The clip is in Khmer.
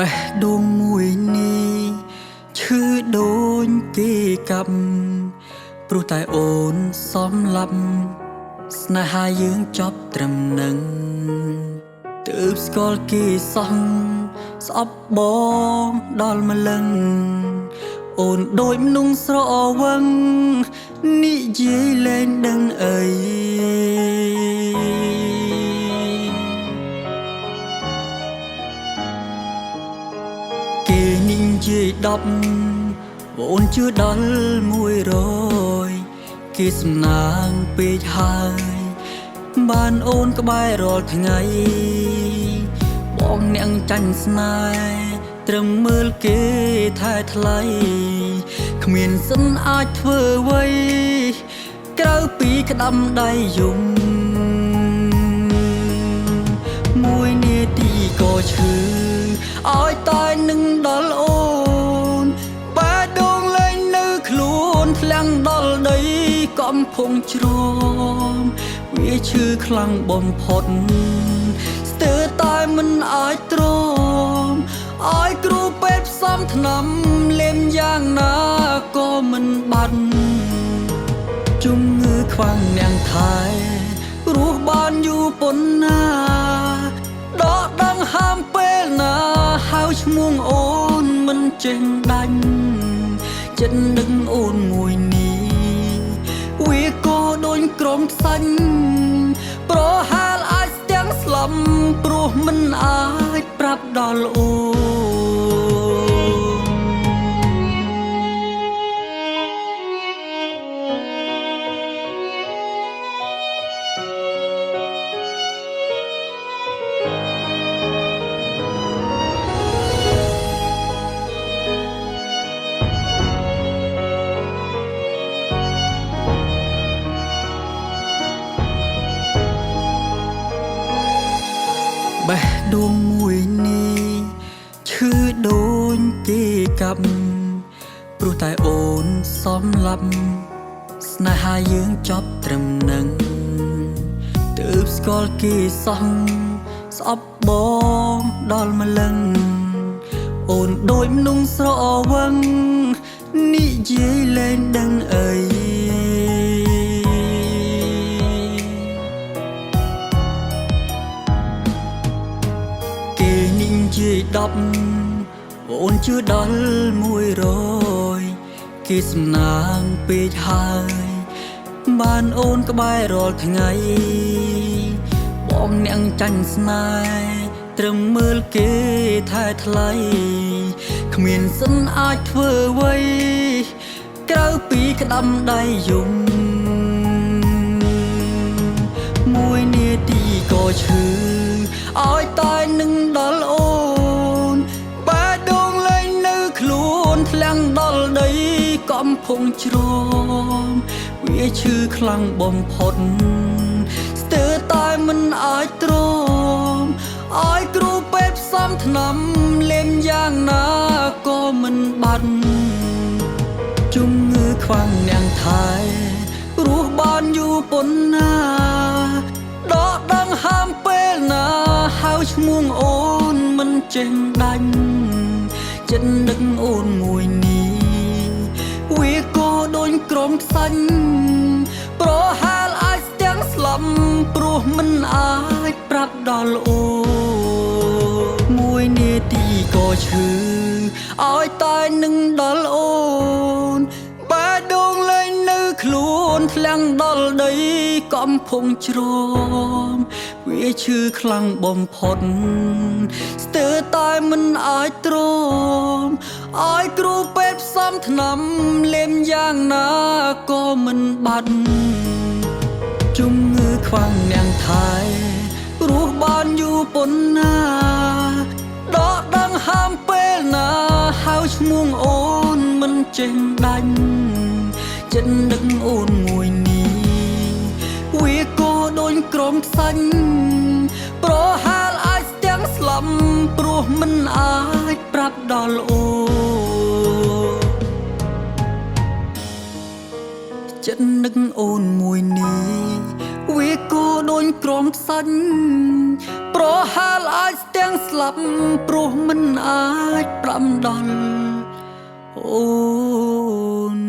បេះដូងមួយនេះឈឺដូចគេកាប់ព្រោះតែអូនសំឡាប់ស្នេហាយើងចប់ត្រឹមនឹងទើបស្គាល់គេសោះស្អប់បងដល់ម្លឹងអូនដូចមនុស្សស្រវឹងនិយាយលែងដឹងអីគេនិយាយ10អូនជឿដល់100គេសំណាងពេកហើយបានអូនក្បែររាល់ថ្ងៃបងអ្នកចាញ់ស្នេហ៍ត្រឹមមើលគេថែថ្លៃគ្មានសិនអាចធ្វើអ្វីក្រៅពីក្តាំដៃយំមួយនាទីក៏ឈឺឲ្យតែនឹងដល់អូនបែរដងលែងនៅខ្លួនធ្លាំងដល់ដីកំភងជ្រមវាឈឺខ្លាំងបំផុតស្ទើរតែមិនអាចទ្រាំឲ្យគ្រូពេទ្យផ្សំថ្នាំលេមយ៉ាងណាក៏មិនបាត់ជំងឺខ្វាំងនាងថែរស់បានយូរប៉ុណ្ណាដកដង្ហើមពេលណាហៅឈ្មោះអូនមិនចេះដាច់ចិត្តនឹងអូនមួយនេះវាក៏ដូចក្រុមខ្សាច់ប្រហែលអាចស្ទាំងស្លាប់ព្រោះមិនអាចប្រាប់ដល់អូបេះដូងមួយនេះឈឺដូចគេកាប់ព្រោះតែអូនសំឡាប់ស្នេហាយើងចប់ត្រឹមនឹងទើបស្គាល់គេសោះស្អប់បងដល់ម្លឹងអូនដូចមនុស្សស្រវឹងនិយាយលែងដឹងអីនិយាយ10អូនជឿដល់100គេសំណាងពេកហើយបានអូនក្បែររាល់ថ្ងៃបងអ្នកចាញ់ស្នេហ៍ត្រឹមមើលគេថែថ្លៃគ្មានសិនអាចធ្វើអ្វីក្រៅពីក្តាំដៃយំមួយនាទីក៏ឈឺឲ្យតែនឹងដល់អូនបែរដងលែងនៅខ្លួនធ្លាំងដល់ដីកំភងជ្រមវាឈឺខ្លាំងបំផុតស្ទើរតែមិនអាចទ្រាំឲ្យគ្រូពេទ្យផ្សំថ្នាំលេមយ៉ាងណាក៏មិនបាត់ជំងឺខ្វាំងនាងថែរស់បានយូរប៉ុណ្ណាដកដង្ហើមពេលណាហៅឈ្មោះអូនមិនចេះដាច់ចិត្តនឹកអូនមួយនេះវាក៏ដូចក្រុមខ្សាច់ប្រហែលអាចស្ទាំងស្លាប់ព្រោះមិនអាចប្រាប់ដល់អូមួយនាទីក៏ឈឺឲ្យតែនឹងដល់អូនបែរដងលែងនៅខ្លួនធ្លាំងដល់ដីកំភងជ្រមវាឈឺខ្លាំងបំផុតស្ទើរតែមិនអាចទ្រាំឲ្យគ្រូពេទ្យផ្សំថ្នាំលេមយ៉ាងណាក៏មិនបាត់ជំងឺខ្វាំងនាងថែរស់បានយូរប៉ុណ្ណាដកដង្ហើមពេលណាហៅឈ្មោះអូនមិនចេះដាច់ចិត្តនឹកអូនមួយនេះវាក៏ដូចក្រុមខ្សាច់ប្រហែលអាចស្ទាំងស្លាប់ព្រោះមិនអាចប្រាប់ដល់អូចិត្តនឹកអូនមួយនេះវាក៏ដូចក្រុមខ្សាច់ប្រហែលអាចស្ទាំងស្ លាប់ព្រោះមិនអាចប្រាំដល់អូន